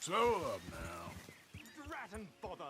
Slow up now. Drat and bother.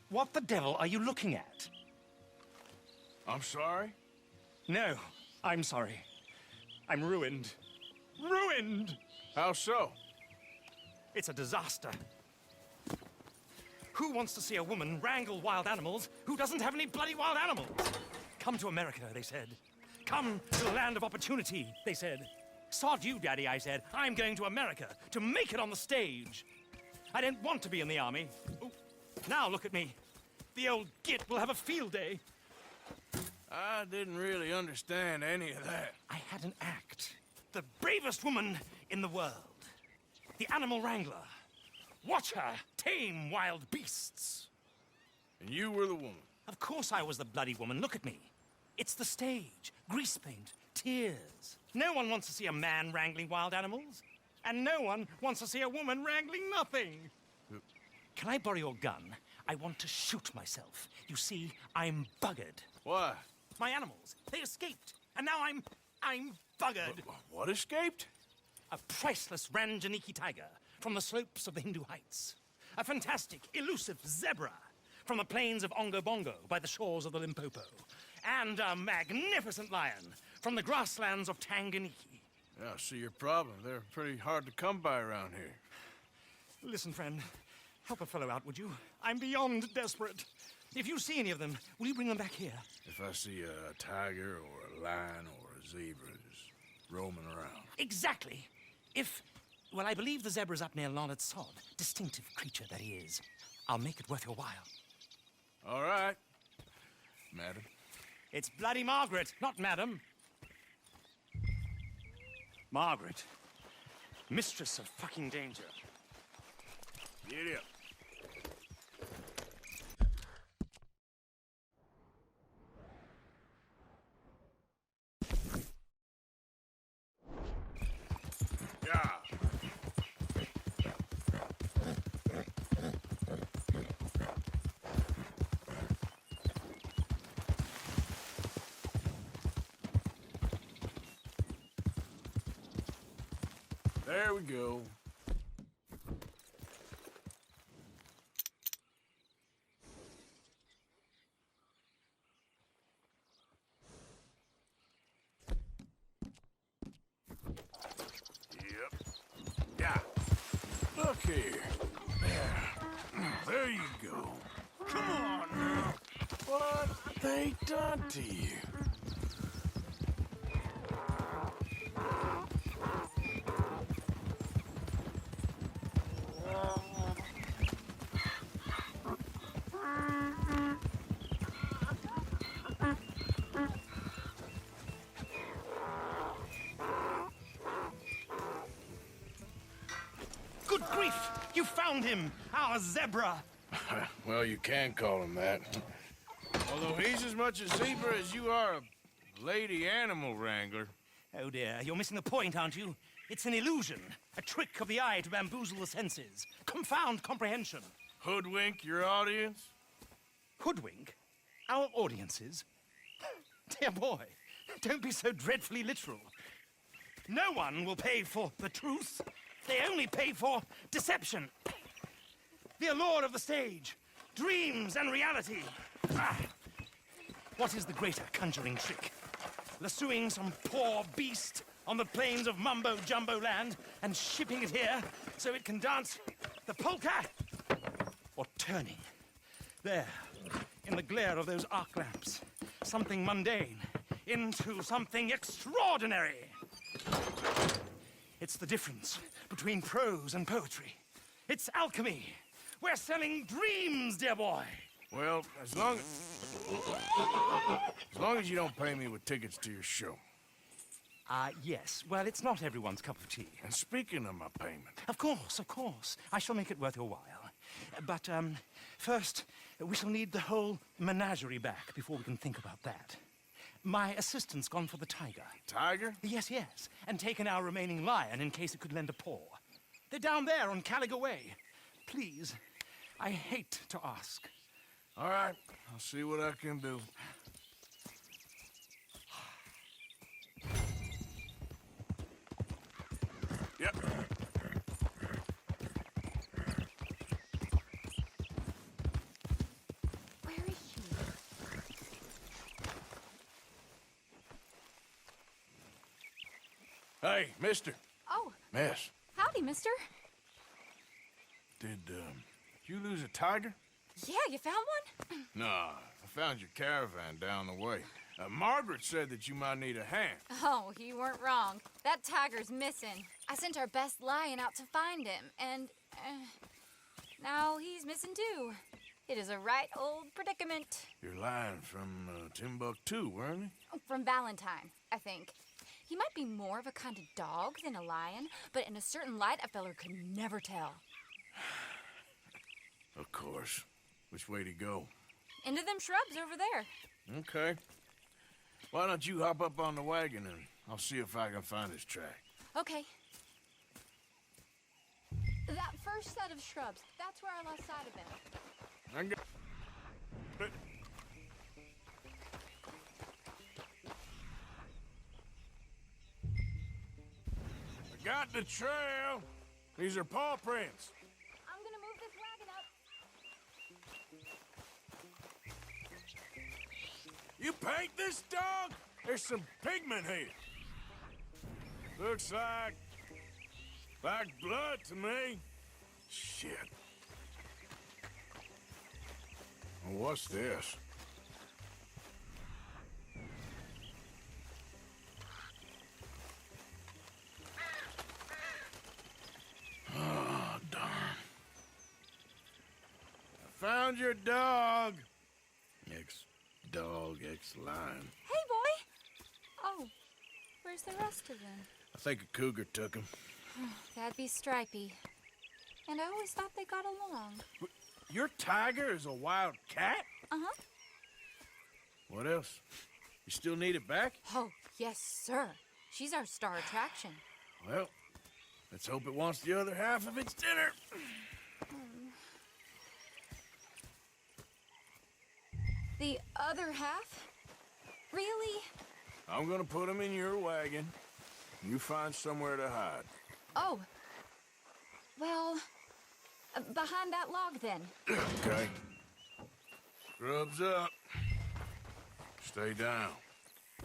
What the devil are you looking at? I'm sorry? No, I'm sorry. I'm ruined. Ruined! How so? It's a disaster. Who wants to see a woman wrangle wild animals who doesn't have any bloody wild animals? Come to America, they said. Come to the land of opportunity, they said. Sod you, Daddy, I said. I'm going to America to make it on the stage. I don't want to be in the army. Oh, now look at me. The old git will have a field day. I didn't really understand any of that. I had an act. The bravest woman in the world. The animal wrangler. Watch her tame wild beasts. And you were the woman. Of course I was the bloody woman. Look at me. It's the stage. Grease paint. Tears. No one wants to see a man wrangling wild animals. And no one wants to see a woman wrangling nothing. Can I borrow your gun? I want to shoot myself. You see, I'm buggered. Why? My animals, they escaped. And now I'm buggered. What escaped? A priceless Ranjaniki tiger from the slopes of the Hindu Heights. A fantastic, elusive zebra from the plains of Ongo Bongo by the shores of the Limpopo. And a magnificent lion from the grasslands of Tanganyika. Yeah, I see your problem. They're pretty hard to come by around here. Listen, friend, help a fellow out, would you? I'm beyond desperate. If you see any of them, will you bring them back here? If I see a tiger or a lion or a zebra just roaming around. Exactly. Well, I believe the zebra's up near Larned Sod. Distinctive creature that he is. I'll make it worth your while. All right, madam. It's bloody Margaret, not madam. Margaret. Mistress of fucking danger. Get up. There we go. Yep. Yeah. Look here. There you go. Come on now. What they done to you? Good grief! You found him! Our zebra! Well, you can call him that. Although he's as much a zebra as you are a lady animal wrangler. Oh dear, you're missing the point, aren't you? It's an illusion. A trick of the eye to bamboozle the senses. Confound comprehension. Hoodwink your audience? Hoodwink? Our audiences? Dear boy, don't be so dreadfully literal. No one will pay for the truth. They only pay for deception. The allure of the stage, dreams and reality. What is the greater conjuring trick? Lassoing some poor beast on the plains of mumbo-jumbo land and shipping it here so it can dance the polka? Or turning, there, in the glare of those arc lamps, something mundane into something extraordinary? It's the difference between prose and poetry. It's alchemy. We're selling dreams, dear boy. Well, as long as you don't pay me with tickets to your show. Yes. Well, it's not everyone's cup of tea. And speaking of my payment... Of course, of course. I shall make it worth your while. But, first, we shall need the whole menagerie back before we can think about that. My assistant's gone for the tiger. Tiger? Yes, yes. And taken our remaining lion in case it could lend a paw. They're down there on Caliga Way. Please, I hate to ask, All right, I'll see what I can do. Yep. Where is she? Hey, mister. Oh, Miss, howdy, mister. did you lose a tiger? Yeah, you found one? Nah, I found your caravan down the way. Margaret said that you might need a hand. Oh, you weren't wrong. That tiger's missing. I sent our best lion out to find him, and now he's missing too. It is a right old predicament. You're lying from Timbuktu, weren't you? From Valentine, I think. He might be more of a kind of dog than a lion, but in a certain light, a feller could never tell. Of course. Which way to go? Into them shrubs over there. Okay. Why don't you hop up on the wagon and I'll see if I can find his track. Okay. That first set of shrubs, that's where I lost sight of him. I got it. I got the trail. These are paw prints. I'm gonna move this wagon up. You paint this dog? There's some pigment here. Looks like blood to me. Shit. Well, what's this? Oh, darn. I found your dog. Ex-dog, ex-lion. Hey, boy! Oh, where's the rest of them? I think a cougar took him. That'd be Stripey. And I always thought they got along. Your tiger is a wild cat? Uh-huh. What else? You still need it back? Oh, yes, sir. She's our star attraction. Well, let's hope it wants the other half of its dinner. The other half? Really? I'm gonna put him in your wagon. You find somewhere to hide. Oh. Well, behind that log, then. Okay. Scrubs up. Stay down.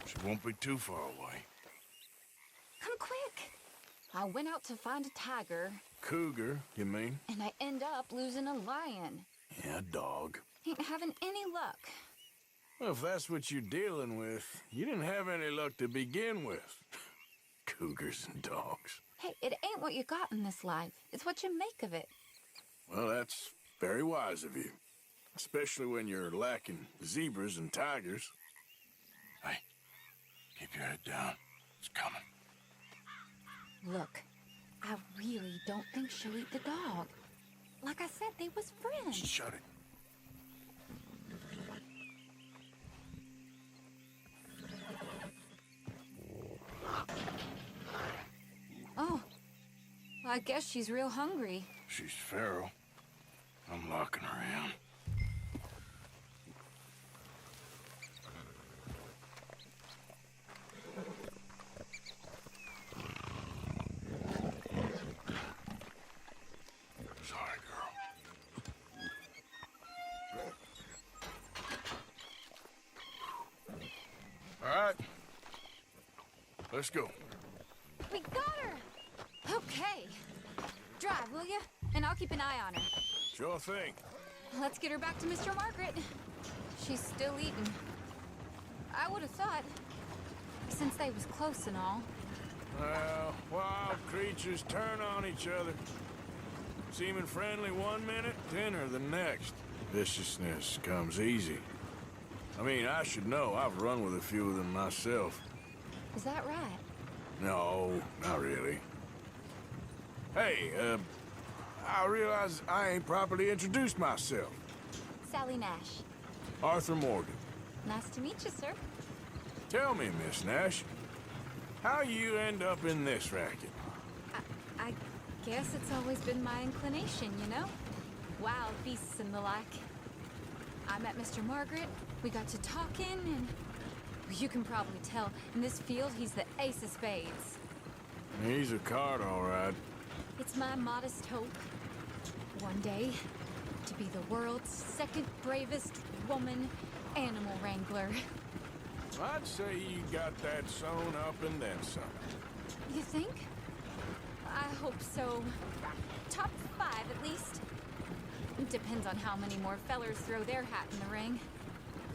She won't be too far away. Come quick. I went out to find a tiger, Cougar, you mean? and I end up losing a lion. Yeah, dog. Ain't having any luck. Well, if that's what you're dealing with, you didn't have any luck to begin with. Cougars and dogs. Hey, it ain't what you got in this life. It's what you make of it. Well, that's very wise of you. Especially when you're lacking zebras and tigers. Hey, keep your head down. It's coming. Look, I really don't think she'll eat the dog. Like I said, they was friends. Shut it. Oh, well, I guess she's real hungry. She's feral. I'm locking her in. Sorry, girl. All right. Let's go. We got her! Okay. Drive, will you? And I'll keep an eye on her. Sure thing. Let's get her back to Mr. Margaret. She's still eating. I would have thought, since they was close and all. Well, wild creatures turn on each other. Seeming friendly one minute, dinner the next. Viciousness comes easy. I mean, I should know. I've run with a few of them myself. Is that right? No, not really. Hey, I realize I ain't properly introduced myself. Sally Nash. Arthur Morgan. Nice to meet you, sir. Tell me, Miss Nash, how you end up in this racket? I guess it's always been my inclination, you know? Wild beasts and the like. I met Mr. Margaret, we got to talking, and you can probably tell, in this field, he's the ace of spades. He's a card, all right. It's my modest hope, one day, to be the world's second bravest woman animal wrangler. I'd say you got that sewn up and then some. You think? I hope so. Top 5, at least. Depends on how many more fellers throw their hat in the ring.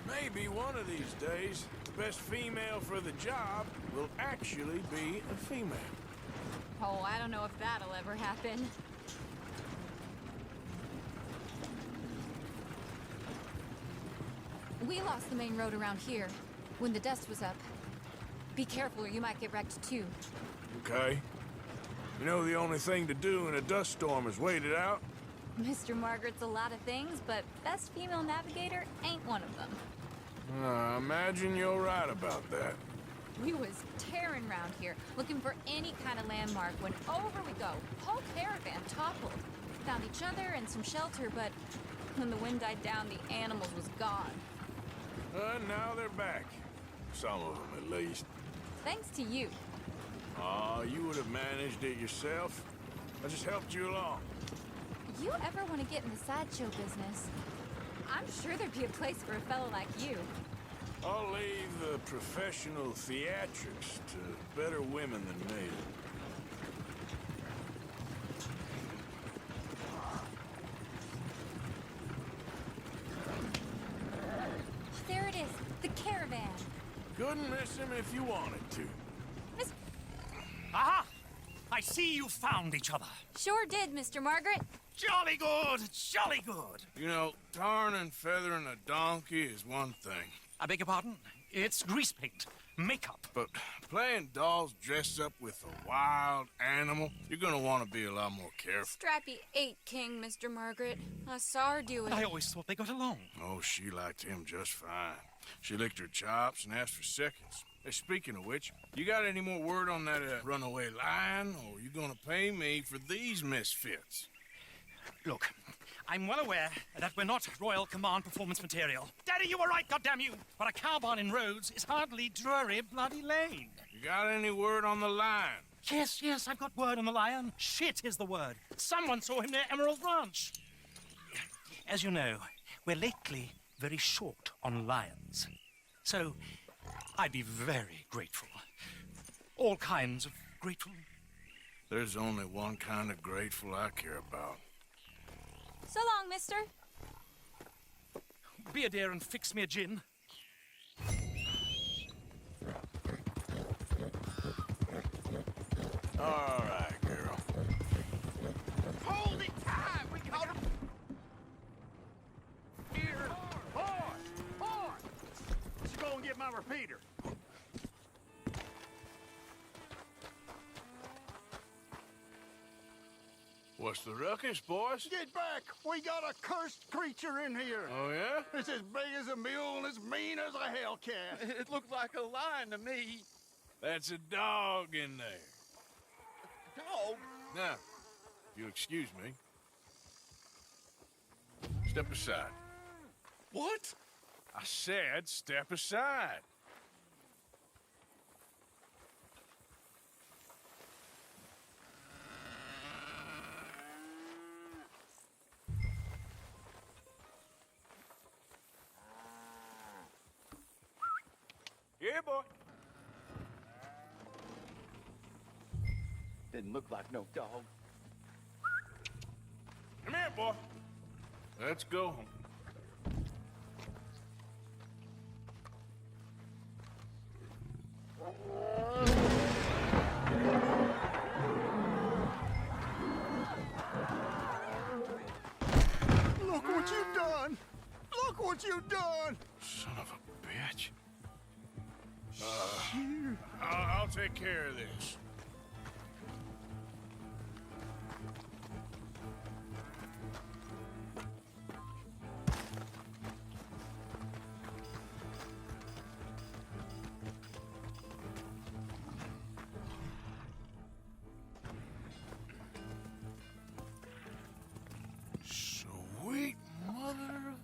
Maybe one of these days, the best female for the job will actually be a female. Oh, I don't know if that'll ever happen. We lost the main road around here when the dust was up. Be careful or you might get wrecked too. Okay. You know the only thing to do in a dust storm is wait it out? Mr. Margaret's a lot of things, but best female navigator ain't one of them. I imagine you're right about that. We was tearing around here, looking for any kind of landmark when over we go. Whole caravan toppled. Found each other and some shelter, but when the wind died down, the animals was gone. Now they're back. Some of them, at least. Thanks to you. Aw, you would have managed it yourself. I just helped you along. You ever want to get in the sideshow business? I'm sure there'd be a place for a fellow like you. I'll leave the professional theatrics to better women than me. There it is, the caravan. Couldn't miss him if you wanted to. Miss... Aha! I see you found each other. Sure did, Mr. Margaret. Jolly good, jolly good. You know, tarring and feathering a donkey is one thing. I beg your pardon? It's grease paint, makeup. But playing dolls dressed up with a wild animal, you're gonna want to be a lot more careful. Strappy ate King, Mr. Margaret. I saw her do it. I always thought they got along. Oh, she liked him just fine. She licked her chops and asked for seconds. Hey, speaking of which, you got any more word on that runaway lion, or you gonna pay me for these misfits? Look, I'm well aware that we're not Royal Command performance material. Daddy, you were right, goddamn you! But a cow barn in Rhodes is hardly Drury Bloody Lane. You got any word on the lion? Yes, I've got word on the lion. Shit is the word. Someone saw him near Emerald Ranch. As you know, we're lately very short on lions. So, I'd be very grateful. All kinds of grateful. There's only one kind of grateful I care about. So long, mister. Be a dear and fix me a gin. All right, girl. Hold it tight! We got him! Here! Boy! Let's go and get my repeater. What's the ruckus, boys? Get back! We got a cursed creature in here! Oh, yeah? It's as big as a mule and as mean as a hellcat. It looked like a lion to me. That's a dog in there. Dog? Now, if you'll excuse me. Step aside. What? I said step aside. Here, boy. Didn't look like no dog. Come here, boy. Let's go. Look what you've done! Look what you've done! Son of a bitch. I'll take care of this. Sweet mother.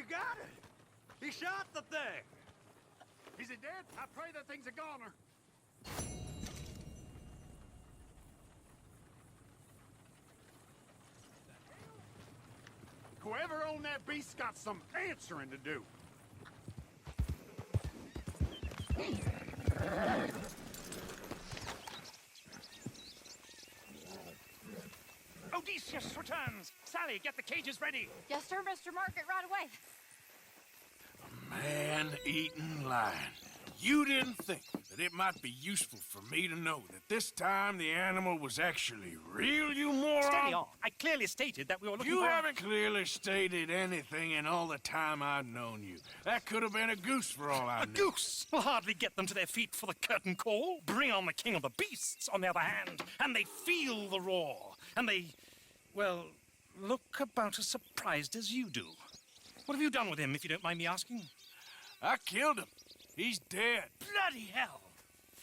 He got it! He shot the thing! Is he dead? I pray that thing's a goner. Whoever owned that beast's got some answering to do. Odysseus returns! Sally, get the cages ready! Yes, sir, Mr. Market, right away. Man-eating lion. You didn't think that it might be useful for me to know that this time the animal was actually real, you moron? Steady on. I clearly stated that we were looking You for... haven't clearly stated anything in all the time I've known you. That could have been a goose for all I A knew. goose will hardly get them to their feet for the curtain call. Bring on the king of the beasts, on the other hand, and they feel the roar. And they, well, look about as surprised as you do. What have you done with him, if you don't mind me asking? I killed him. He's dead. Bloody hell!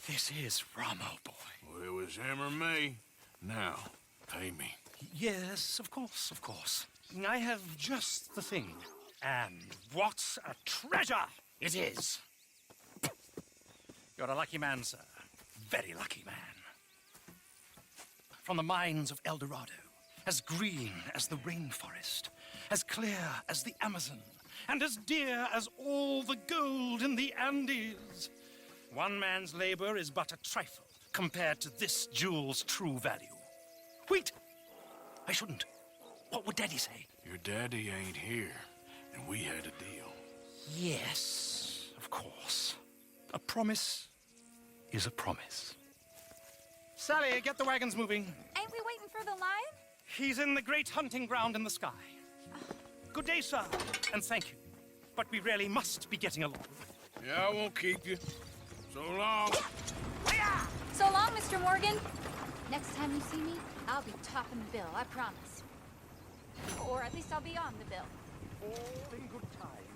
This is Ramo, boy. Well, it was him or me. Now, pay me. Yes, of course, of course. I have just the thing. And what a treasure it is! You're a lucky man, sir. Very lucky man. From the mines of El Dorado, as green as the rainforest, as clear as the Amazon, and as dear as all the gold in the Andes. One man's labor is but a trifle compared to this jewel's true value. Wait! I shouldn't. What would Daddy say? Your daddy ain't here, and we had a deal. Yes, of course. A promise is a promise. Sally, get the wagons moving. Ain't we waiting for the lion? He's in the great hunting ground in the sky. Good day, sir, and thank you. But we really must be getting along. Yeah, I won't keep you. So long. So long, Mr. Morgan. Next time you see me, I'll be topping the bill, I promise. Or at least I'll be on the bill. All in good time.